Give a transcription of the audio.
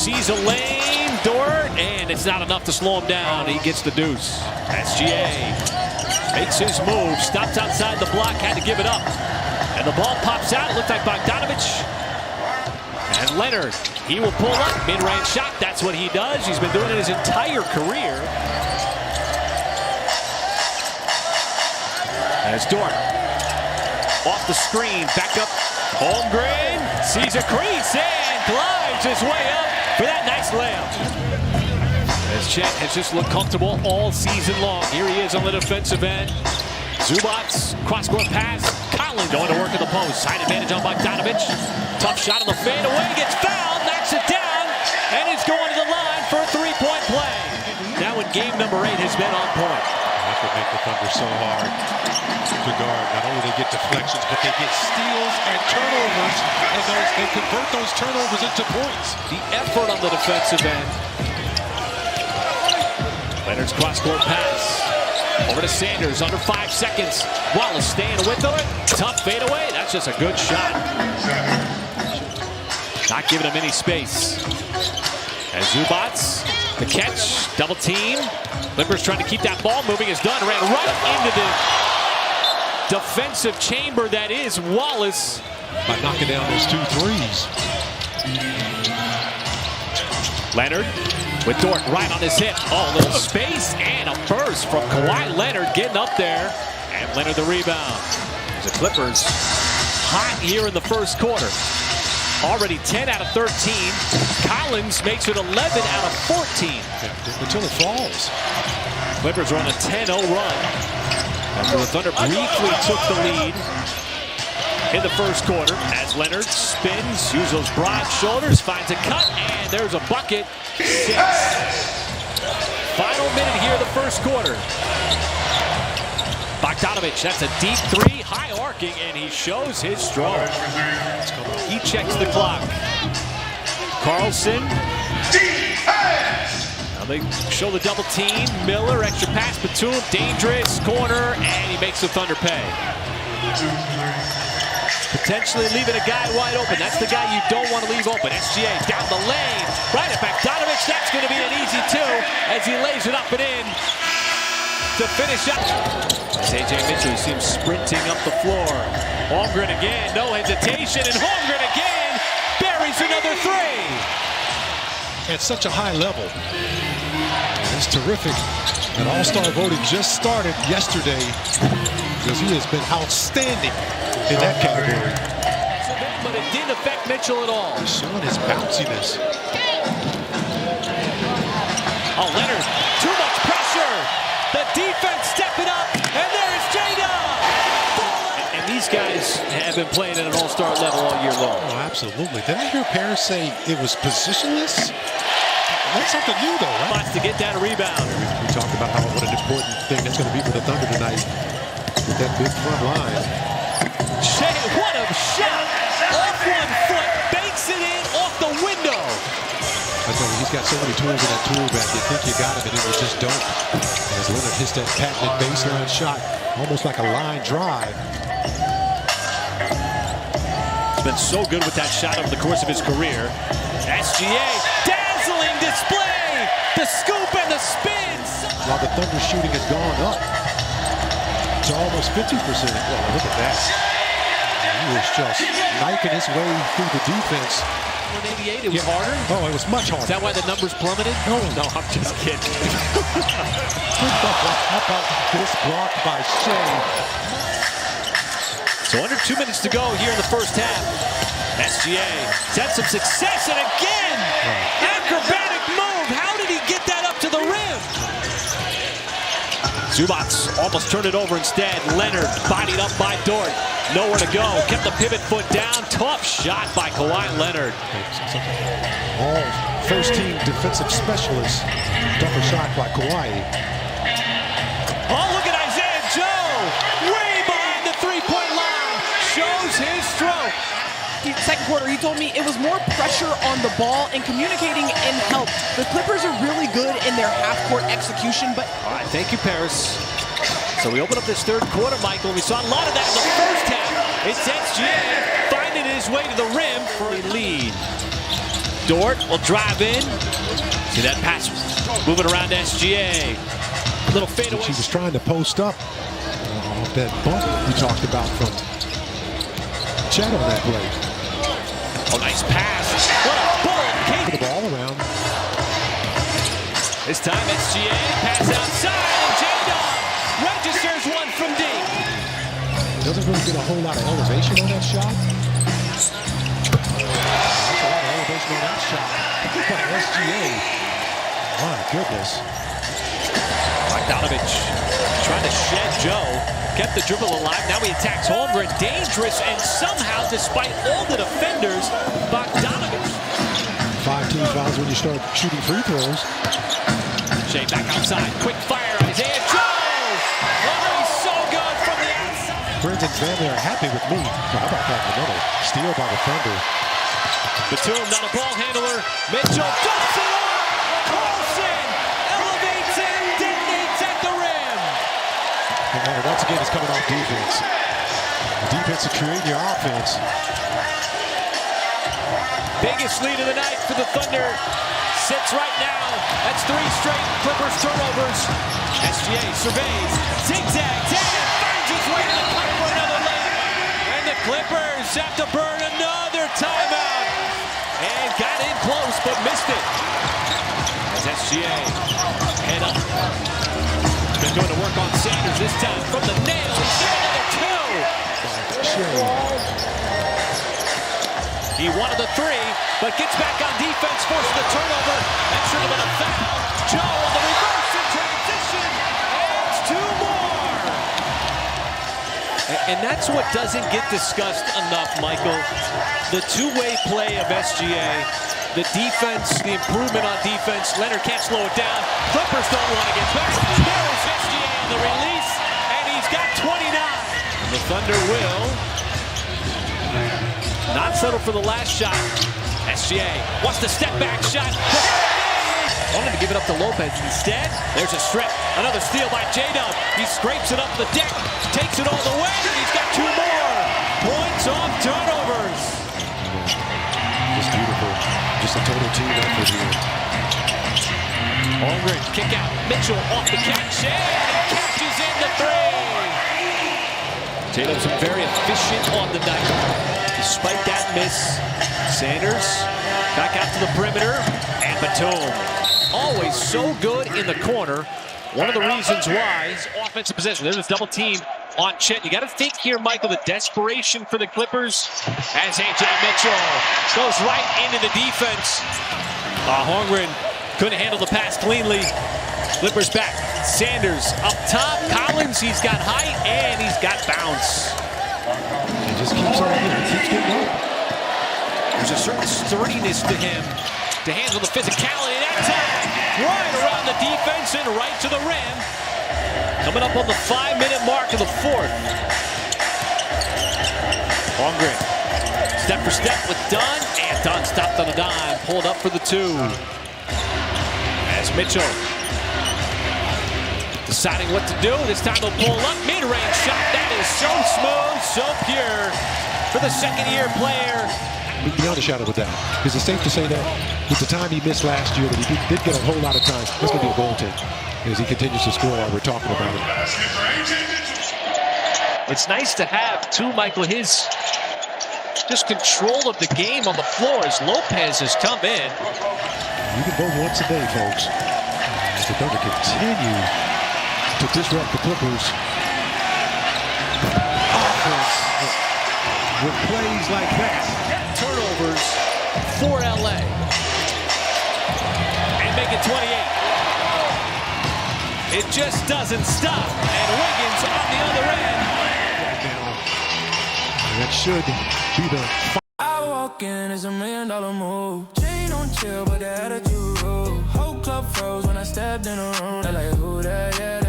sees a lane, Dort, and it's not enough to slow him down. He gets the deuce. SGA makes his move, stops outside the block, had to give it up. And the ball pops out. It looked like Bogdanovich. And Leonard, he will pull up, mid-range shot. That's what he does. He's been doing it his entire career. As Dort off the screen, back up. Holmgren sees a crease and glides his way up for that nice layup. As Chet has just looked comfortable all season long. Here he is on the defensive end. Zubac's cross-court pass. Collins going to work at the post. Side advantage on Bogdanovich. Tough shot on the fadeaway. Gets fouled, knocks it down, and is going to the line for a three-point play. Now in game number 8 has been on point. That would make the Thunder so hard to guard. Not only they get deflections, but they get steals and turnovers, and they convert those turnovers into points. The effort on the defensive end. Leonard's cross-court pass. Over to Sanders, under 5 seconds. Wallace staying with it. Tough fadeaway. That's just a good shot. Not giving him any space. As Zubac, the catch, double team. Clippers trying to keep that ball moving. Is done. Ran right into the defensive chamber that is Wallace. By knocking down those 2 threes. Leonard with Dort right on his hip. Oh, a little space and a burst from Kawhi Leonard getting up there. And Leonard the rebound. The Clippers hot here in the first quarter. Already 10 out of 13. Collins makes it 11 out of 14. Until it falls. Clippers are on a 10-0 run. After the Thunder briefly took the lead in the first quarter, as Leonard spins, uses those broad shoulders, finds a cut, and there's a bucket. 6. Final minute here of the first quarter. Bogdanovich, that's a deep 3, high arcing, and he shows his stroke. He checks the clock. Carlson. Now they show the double team. Miller, extra pass, Batum, dangerous corner, and he makes the Thunder pay. Potentially leaving a guy wide open. That's the guy you don't want to leave open. SGA down the lane. Right at Bogdanovich. That's going to be an easy 2 as he lays it up and in to finish up. As A.J. Mitchell, you see him sprinting up the floor. Holmgren again. No hesitation. And Holmgren again buries another 3. At such a high level. It's terrific. And All-Star voting just started yesterday because he has been outstanding in that category. But it didn't affect Mitchell at all. He's showing his bounciness. Oh, Leonard, too much pressure. The defense stepping up, and there's J-Dub. And these guys have been playing at an all-star level all year long. Oh, absolutely. Didn't I hear Paris say it was positionless? That's something new, though, right? Wants to get that rebound. We talked about what an important thing that's going to be for the Thunder tonight with that big front line. Shai, what a shot! Off 1 foot, banks it in off the window. I tell you, he's got so many tools in that tool bag. You think you got him, and it was just don't. As Leonard hits that patented baseline shot, almost like a line drive. He's been so good with that shot over the course of his career. SGA, dazzling display! The scoop and the spins! While the Thunder shooting has gone up to almost 50%. Well, look at that. He was just knifing his way through the defense. 188, it was harder? Oh, it was much harder. Is that why the numbers plummeted? No, I'm just kidding. How about this block by Shai? So under 2 minutes to go here in the first half. SGA has had some success, and again, acrobatic move. How did he get that up to the rim? Zubac almost turned it over instead. Leonard bodied up by Dort. Nowhere to go. Kept the pivot foot down. Tough shot by Kawhi Leonard. All first-team defensive specialists. Tougher shot by Kawhi. Oh, look at Isaiah Joe. Way behind the three-point line. Shows his stroke. Second quarter, he told me it was more pressure on the ball and communicating and help. The Clippers are really good in their half-court execution, but... All right, thank you, Paris. So we open up this third quarter, Michael. We saw a lot of that in the first half. It's SGA finding his way to the rim for a lead. Dort will drive in. See that pass moving around SGA. A little fadeaway. She was trying to post up off that bump you talked about from Chet on that play. Oh, nice pass. What a bullet. Put the ball around. This time SGA, pass outside, and J-Dog registers one from deep. Doesn't really get a whole lot of elevation on that shot. That's a lot of elevation on that shot. But SGA, my goodness. Bogdanovich trying to shed Joe. Kept the dribble alive. Now he attacks Holmgren. Dangerous, and somehow, despite all the defenders, Bogdanovich. 5 team fouls when you start shooting free throws. Shai back outside. Quick fire. Isaiah Joe. Oh, he's so good from the outside. Friends and family are happy with me. So how about that? Another steal by the Thunder. Batum, not a ball handler. Mitchell dumps it off. Carlson elevates and detonates at the rim. And once again, it's coming off defense. The defense to create your offense. Biggest lead of the night for the Thunder. Sits right now. That's 3 straight Clippers turnovers. SGA surveys, zigzags, and finds his way to the cup for another layup. And the Clippers have to burn another timeout. And got in close, but missed it. As SGA head up. Been going to work on Sanders this time from the nail. Another 2. He wanted the 3, but gets back on defense, forcing the turnover. That should have been a foul. Joe on the reverse in transition. Adds 2 more. And that's what doesn't get discussed enough, Michael. The two-way play of SGA, the defense, the improvement on defense. Leonard can't slow it down. Clippers don't want to get back. There's SGA on the release, and he's got 29. The Thunder will not settle for the last shot. SGA wants the step back shot. Wanted to give it up to Lopez. Instead, there's a strip. Another steal by J-Dub. He scrapes it up the deck, takes it all the way, and he's got 2 more. Points off turnovers. Just beautiful. Just a total team effort here. Holmgren, kick out. Mitchell off the catch, and catches in the 3. J-Dub's been very efficient on the night. Despite that miss, Sanders back out to the perimeter, and Batum. Always so good in the corner. One of the reasons why is offensive possession. There's a double team on Chet. You got to think here, Michael, the desperation for the Clippers as A.J. Mitchell goes right into the defense. Holmgren couldn't handle the pass cleanly. Clippers back. Sanders up top. Collins, he's got height and he's got bounce. He just keeps on getting, he keeps getting up. There's a certain sturdiness to him to handle the physicality. That time, right around the defense and right to the rim. Coming up on the 5-minute mark of the 4th. Holmgren, step for step with Dunn, and Dunn stopped on a dime, pulled up for the 2. As Mitchell deciding what to do. This time they'll pull up. Mid-range shot. That is so smooth, so pure for the second-year player. Beyond a shadow of a doubt. Is it safe to say that with the time he missed last year, that he did get a whole lot of time? That's going to be a goaltend as he continues to score while we're talking about it. It's nice to have, too, Michael, his just control of the game on the floor as Lopez has come in. You can vote once a day, folks. As the Thunder continue to disrupt the Clippers. Offense with plays like that. Turnovers for LA. And make it 28. It just doesn't stop. And Wiggins on the other end. Right now. And that should be the I walk in, it's $1 million move. Chain on chill, but the attitude. Whole club froze when I stepped in the room. They're like, who that, yeah.